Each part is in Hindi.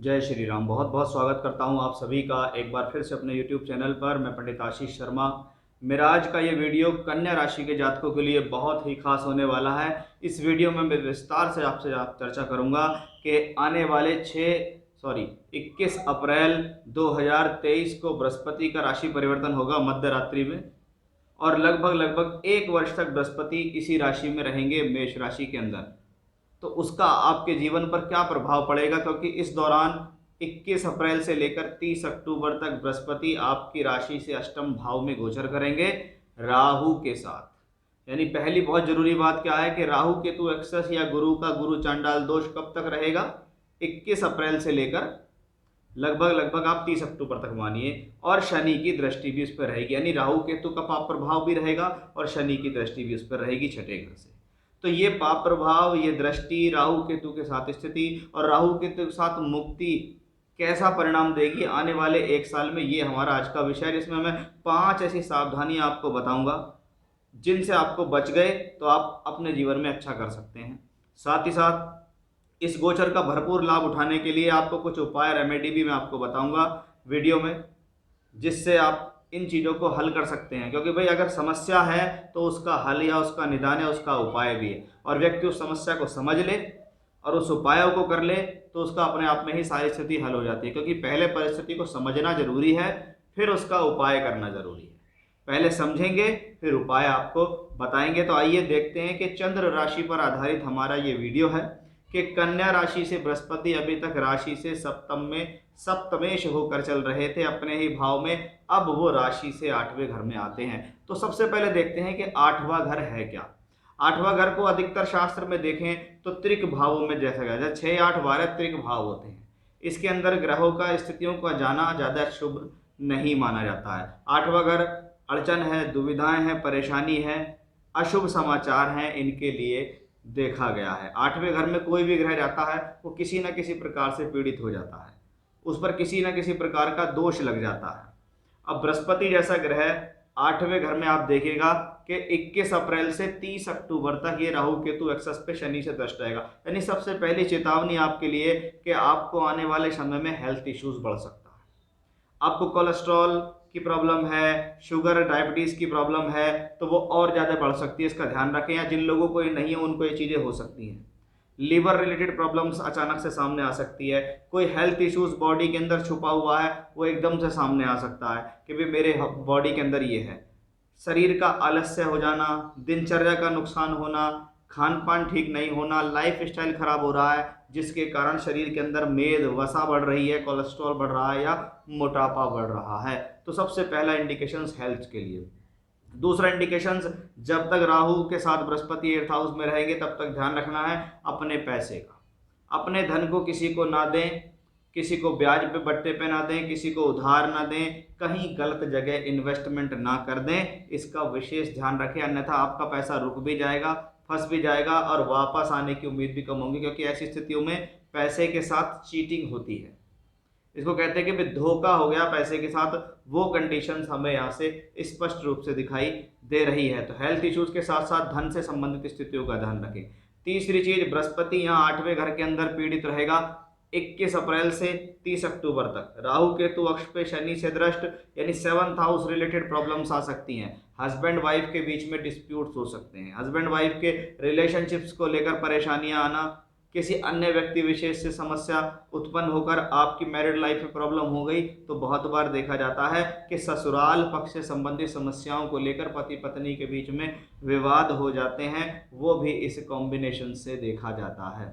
जय श्री राम। बहुत बहुत स्वागत करता हूं आप सभी का एक बार फिर से अपने YouTube चैनल पर। मैं पंडित आशीष शर्मा। मेरा आज का ये वीडियो कन्या राशि के जातकों के लिए बहुत ही खास होने वाला है। इस वीडियो में मैं विस्तार से आपसे चर्चा करूंगा कि आने वाले 21 अप्रैल 2023 को बृहस्पति का राशि परिवर्तन होगा मध्य रात्रि में, और लगभग 1 वर्ष तक बृहस्पति इसी राशि में रहेंगे, मेष राशि के अंदर। तो उसका आपके जीवन पर क्या प्रभाव पड़ेगा, क्योंकि इस दौरान 21 अप्रैल से लेकर 30 अक्टूबर तक बृहस्पति आपकी राशि से अष्टम भाव में गोचर करेंगे राहु के साथ। यानी पहली बहुत जरूरी बात क्या है कि राहु केतु एक्सेस या गुरु का गुरु चांडाल दोष कब तक रहेगा? 21 अप्रैल से लेकर लगभग आप 30 अक्टूबर तक मानिए, और शनि की दृष्टि भी उस पर रहेगी। यानी राहु केतु का पाप प्रभाव भी रहेगा और शनि की दृष्टि भी उस पर रहेगी छठे घर से। तो ये पाप प्रभाव, ये दृष्टि, राहु केतु के साथ स्थिति और राहु केतु के साथ मुक्ति कैसा परिणाम देगी आने वाले 1 साल में, ये हमारा आज का विषय है, जिसमें मैं 5 ऐसी सावधानियां आपको बताऊंगा जिनसे आपको बच गए तो आप अपने जीवन में अच्छा कर सकते हैं। साथ ही साथ इस गोचर का भरपूर लाभ उठाने के लिए आपको कुछ उपाय, रेमेडी भी मैं आपको बताऊंगा वीडियो में, जिससे आप इन चीज़ों को हल कर सकते हैं। क्योंकि भाई अगर समस्या है तो उसका हल या उसका निदान है, उसका उपाय भी है, और व्यक्ति उस समस्या को समझ ले और उस उपायों को कर ले तो उसका अपने आप में ही सारी स्थिति हल हो जाती है। क्योंकि पहले परिस्थिति को समझना जरूरी है, फिर उसका उपाय करना जरूरी है। पहले समझेंगे फिर उपाय आपको बताएंगे। तो आइए देखते हैं कि चंद्र राशि पर आधारित हमारा ये वीडियो है कि कन्या राशि से बृहस्पति अभी तक राशि से सप्तमेश होकर चल रहे थे अपने ही भाव में, अब वो राशि से 8वें घर में आते हैं। तो सबसे पहले देखते हैं कि 8वां घर है क्या। 8वां घर को अधिकतर शास्त्र में देखें तो त्रिक भावों में देखा गया है। 6, 8, 12 त्रिक भाव होते हैं। इसके अंदर ग्रहों का, स्थितियों का जाना ज्यादा शुभ नहीं माना जाता है। 8वां घर अड़चन है, दुविधाएं हैं, परेशानी है, अशुभ समाचार हैं, इनके लिए देखा गया है। 8वें घर में कोई भी ग्रह जाता है वो किसी न किसी प्रकार से पीड़ित हो जाता है, उस पर किसी न किसी प्रकार का दोष लग जाता है। अब बृहस्पति जैसा ग्रह 8वें घर में आप देखिएगा कि 21 अप्रैल से 30 अक्टूबर तक ये राहु केतु एक्सेस पे शनि से दृष्ट रहेगा। यानी सबसे पहली चेतावनी आपके लिए कि आपको आने वाले समय में हेल्थ इश्यूज बढ़ सकता है। आपको कोलेस्ट्रॉल की प्रॉब्लम है, शुगर डायबिटीज़ की प्रॉब्लम है, तो वो और ज़्यादा बढ़ सकती है, इसका ध्यान रखें। या जिन लोगों को ये नहीं है उनको ये चीज़ें हो सकती हैं। लीवर रिलेटेड प्रॉब्लम्स अचानक से सामने आ सकती है। कोई हेल्थ इश्यूज बॉडी के अंदर छुपा हुआ है वो एकदम से सामने आ सकता है कि भाई मेरे बॉडी के अंदर ये है। शरीर का आलस्य हो जाना, दिनचर्या का नुकसान होना, खान पान ठीक नहीं होना, लाइफ स्टाइल खराब हो रहा है, जिसके कारण शरीर के अंदर मेद, वसा बढ़ रही है, कोलेस्ट्रॉल बढ़ रहा है या मोटापा बढ़ रहा है। तो सबसे पहला इंडिकेशंस हेल्थ के लिए। दूसरा इंडिकेशंस, जब तक राहु के साथ बृहस्पति 8th हाउस में रहेंगे तब तक ध्यान रखना है अपने पैसे का। अपने धन को किसी को ना दें, किसी को ब्याज पे बट्टे पे ना दें, किसी को उधार ना दें, कहीं गलत जगह इन्वेस्टमेंट ना कर दें, इसका विशेष ध्यान रखें। अन्यथा आपका पैसा रुक भी जाएगा, फंस भी जाएगा और वापस आने की उम्मीद भी कम होगी। क्योंकि ऐसी स्थितियों में पैसे के साथ चीटिंग होती है, इसको कहते हैं कि धोखा हो गया पैसे के साथ। वो कंडीशंस हमें यहाँ से स्पष्ट रूप से दिखाई दे रही है। तो हेल्थ इश्यूज के साथ साथ धन से संबंधित स्थितियों का ध्यान रखें। तीसरी चीज, बृहस्पति यहाँ 8वें घर के अंदर पीड़ित रहेगा 21 अप्रैल से 30 अक्टूबर तक। राहु केतु अक्ष पे शनि से दृष्ट, यानी 7th हाउस रिलेटेड प्रॉब्लम्स आ सकती हैं। हस्बैंड वाइफ के बीच में डिस्प्यूट्स हो सकते हैं। हस्बैंड वाइफ के रिलेशनशिप्स को लेकर परेशानियां आना, किसी अन्य व्यक्ति विशेष से समस्या उत्पन्न होकर आपकी मैरिड लाइफ में प्रॉब्लम हो गई, तो बहुत बार देखा जाता है कि ससुराल पक्ष से संबंधित समस्याओं को लेकर पति पत्नी के बीच में विवाद हो जाते हैं। वो भी इस कॉम्बिनेशन से देखा जाता है।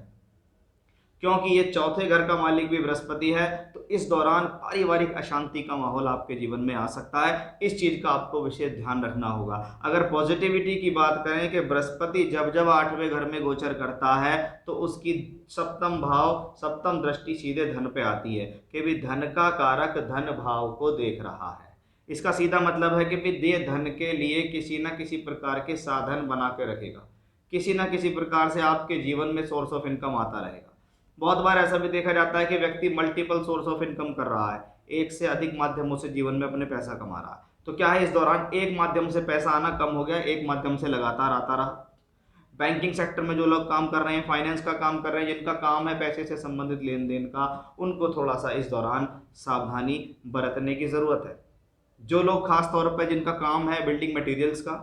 क्योंकि ये चौथे घर का मालिक भी बृहस्पति है, तो इस दौरान पारिवारिक अशांति का माहौल आपके जीवन में आ सकता है। इस चीज का आपको विशेष ध्यान रखना होगा। अगर पॉजिटिविटी की बात करें कि बृहस्पति जब जब 8वें घर में गोचर करता है तो उसकी सप्तम दृष्टि सीधे धन पे आती है कि भी धन का कारक धन भाव को देख रहा है। इसका सीधा मतलब है कि भी धन के लिए किसी न किसी प्रकार के साधन बना के रखेगा, किसी न किसी प्रकार से आपके जीवन में सोर्स ऑफ इनकम आता रहेगा। बहुत बार ऐसा भी देखा जाता है कि व्यक्ति मल्टीपल सोर्स ऑफ इनकम कर रहा है, एक से अधिक माध्यमों से जीवन में अपने पैसा कमा रहा है। तो क्या है, इस दौरान एक माध्यम से पैसा आना कम हो गया, एक माध्यम से लगातार आता रहा। बैंकिंग सेक्टर में जो लोग काम कर रहे हैं, फाइनेंस का काम कर रहे हैं, जिनका काम है पैसे से संबंधित लेन देन का, उनको थोड़ा सा इस दौरान सावधानी बरतने की ज़रूरत है। जो लोग खास तौर पर जिनका काम है बिल्डिंग मटेरियल्स का,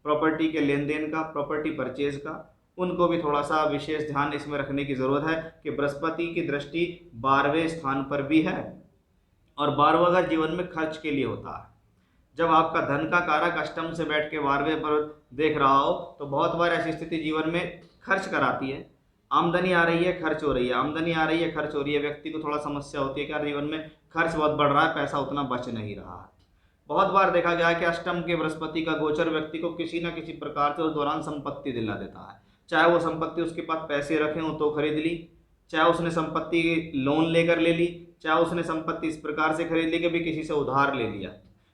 प्रॉपर्टी के लेन देन का, प्रॉपर्टी परचेज का, उनको भी थोड़ा सा विशेष ध्यान इसमें रखने की ज़रूरत है कि बृहस्पति की दृष्टि 12वें स्थान पर भी है और 12वां घर जीवन में खर्च के लिए होता है। जब आपका धन का कारक अष्टम से बैठ के 12वें पर देख रहा हो तो बहुत बार ऐसी स्थिति जीवन में खर्च कराती है। आमदनी आ रही है, खर्च हो रही है, आमदनी आ रही है, खर्च हो रही है, व्यक्ति को थोड़ा समस्या होती है कि जीवन में खर्च बहुत बढ़ रहा है, पैसा उतना बच नहीं रहा है। बहुत बार देखा गया है कि अष्टम के बृहस्पति का गोचर व्यक्ति को किसी न किसी प्रकार से उस दौरान संपत्ति दिला देता है। चाहे वो संपत्ति उसके पास पैसे रखे हों तो खरीद ली, चाहे उसने संपत्ति लोन लेकर ले ली, चाहे उसने संपत्ति इस प्रकार से खरीद ली कि भी किसी से उधार ले लिया।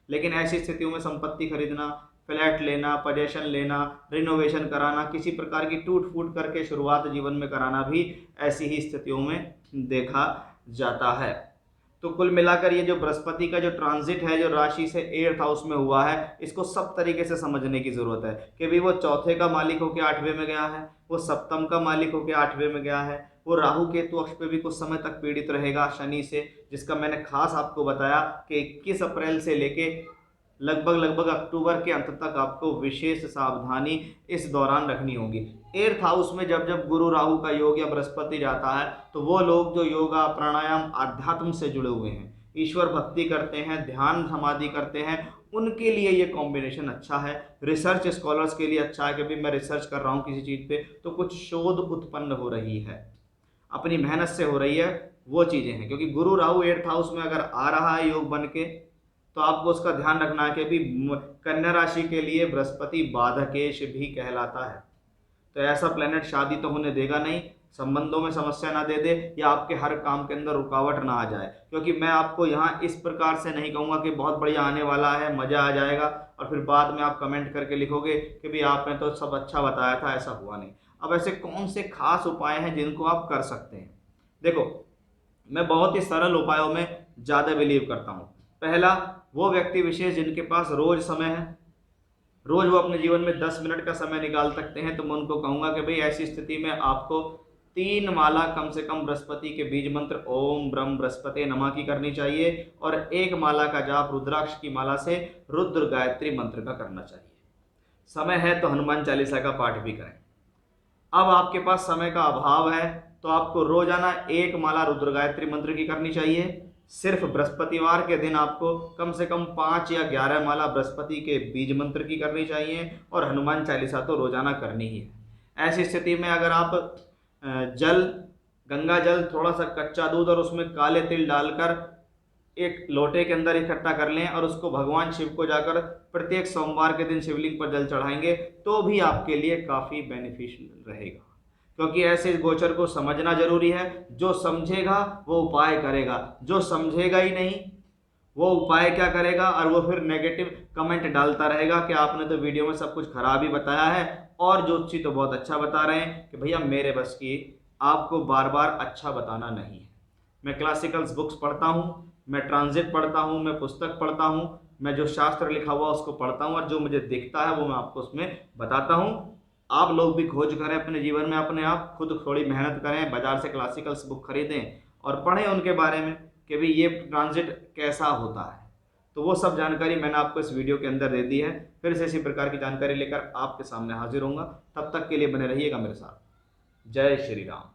लेकिन ऐसी स्थितियों में संपत्ति खरीदना, फ्लैट लेना, पोजेशन लेना, रिनोवेशन कराना, किसी प्रकार की टूट फूट करके शुरुआत जीवन में कराना भी ऐसी ही स्थितियों में देखा जाता है। तो कुल मिलाकर ये जो बृहस्पति का जो ट्रांजिट है, जो राशि से 8th हाउस में हुआ है, इसको सब तरीके से समझने की ज़रूरत है कि भी वो चौथे का मालिक होकर 8वें में गया है, वो सप्तम का मालिक होकर 8वें में गया है, वो राहु केतु अक्ष पे भी कुछ समय तक पीड़ित रहेगा शनि से, जिसका मैंने खास आपको बताया कि 21 अप्रैल से लेके लगभग अक्टूबर के अंत तक आपको विशेष सावधानी इस दौरान रखनी होगी। 8th हाउस में जब जब गुरु राहु का योग या बृहस्पति जाता है तो वो लोग जो योगा, प्राणायाम, आध्यात्म से जुड़े हुए हैं, ईश्वर भक्ति करते हैं, ध्यान समाधि करते हैं, उनके लिए ये कॉम्बिनेशन अच्छा है। रिसर्च स्कॉलर्स के लिए अच्छा है कि भी मैं रिसर्च कर रहा हूँ किसी चीज़ पे तो कुछ शोध उत्पन्न हो रही है, अपनी मेहनत से हो रही है, वो चीज़ें हैं। क्योंकि गुरु राहु 8th हाउस में अगर आ रहा है योग बन के तो आपको उसका ध्यान रखना है कि भी कन्या राशि के लिए बृहस्पति बाधकेश भी कहलाता है। तो ऐसा प्लेनेट शादी तो होने देगा नहीं, संबंधों में समस्या ना दे दे या आपके हर काम के अंदर रुकावट ना आ जाए। क्योंकि मैं आपको यहाँ इस प्रकार से नहीं कहूँगा कि बहुत बढ़िया आने वाला है, मज़ा आ जाएगा और फिर बाद में आप कमेंट करके लिखोगे कि भी आपने तो सब अच्छा बताया था, ऐसा हुआ नहीं। अब ऐसे कौन से खास उपाय हैं जिनको आप कर सकते हैं? देखो, मैं बहुत ही सरल उपायों में ज़्यादा बिलीव करता हूँ। पहला, वो व्यक्ति विशेष जिनके पास रोज़ समय है, रोज़ वो अपने जीवन में 10 मिनट का समय निकाल सकते हैं, तो मैं उनको कहूँगा कि भाई ऐसी स्थिति में आपको 3 माला कम से कम बृहस्पति के बीज मंत्र ओम ब्रह्म बृहस्पति नमः की करनी चाहिए और 1 माला का जाप रुद्राक्ष की माला से रुद्र गायत्री मंत्र का करना चाहिए। समय है तो हनुमान चालीसा का पाठ भी करें। अब आपके पास समय का अभाव है तो आपको रोजाना 1 माला रुद्र गायत्री मंत्र की करनी चाहिए। सिर्फ बृहस्पतिवार के दिन आपको कम से कम 5 या 11 माला बृहस्पति के बीज मंत्र की करनी चाहिए और हनुमान चालीसा तो रोजाना करनी ही है। ऐसी स्थिति में अगर आप जल, गंगा जल, थोड़ा सा कच्चा दूध और उसमें काले तिल डालकर एक लोटे के अंदर इकट्ठा कर लें और उसको भगवान शिव को जाकर प्रत्येक सोमवार के दिन शिवलिंग पर जल चढ़ाएंगे तो भी आपके लिए काफ़ी बेनिफिशियल रहेगा। क्योंकि ऐसे गोचर को समझना जरूरी है। जो समझेगा वो उपाय करेगा, जो समझेगा ही नहीं वो उपाय क्या करेगा और वो फिर नेगेटिव कमेंट डालता रहेगा कि आपने तो वीडियो में सब कुछ खराब ही बताया है और ज्योतिषी तो बहुत अच्छा बता रहे हैं। कि भैया मेरे बस की आपको बार बार अच्छा बताना नहीं है। मैं क्लासिकल्स बुक्स पढ़ता हूँ, मैं ट्रांजिट पढ़ता हूँ, मैं पुस्तक पढ़ता हूँ, मैं जो शास्त्र लिखा हुआ उसको पढ़ता हूँ और जो मुझे दिखता है वो मैं आपको उसमें बताता हूँ। आप लोग भी खोज करें अपने जीवन में, अपने आप खुद थोड़ी मेहनत करें, बाजार से क्लासिकल्स बुक खरीदें और पढ़ें उनके बारे में कि भाई ये ट्रांजिट कैसा होता है। तो वो सब जानकारी मैंने आपको इस वीडियो के अंदर दे दी है। फिर से इसी प्रकार की जानकारी लेकर आपके सामने हाजिर होऊंगा। तब तक के लिए बने रहिएगा मेरे साथ। जय श्री राम।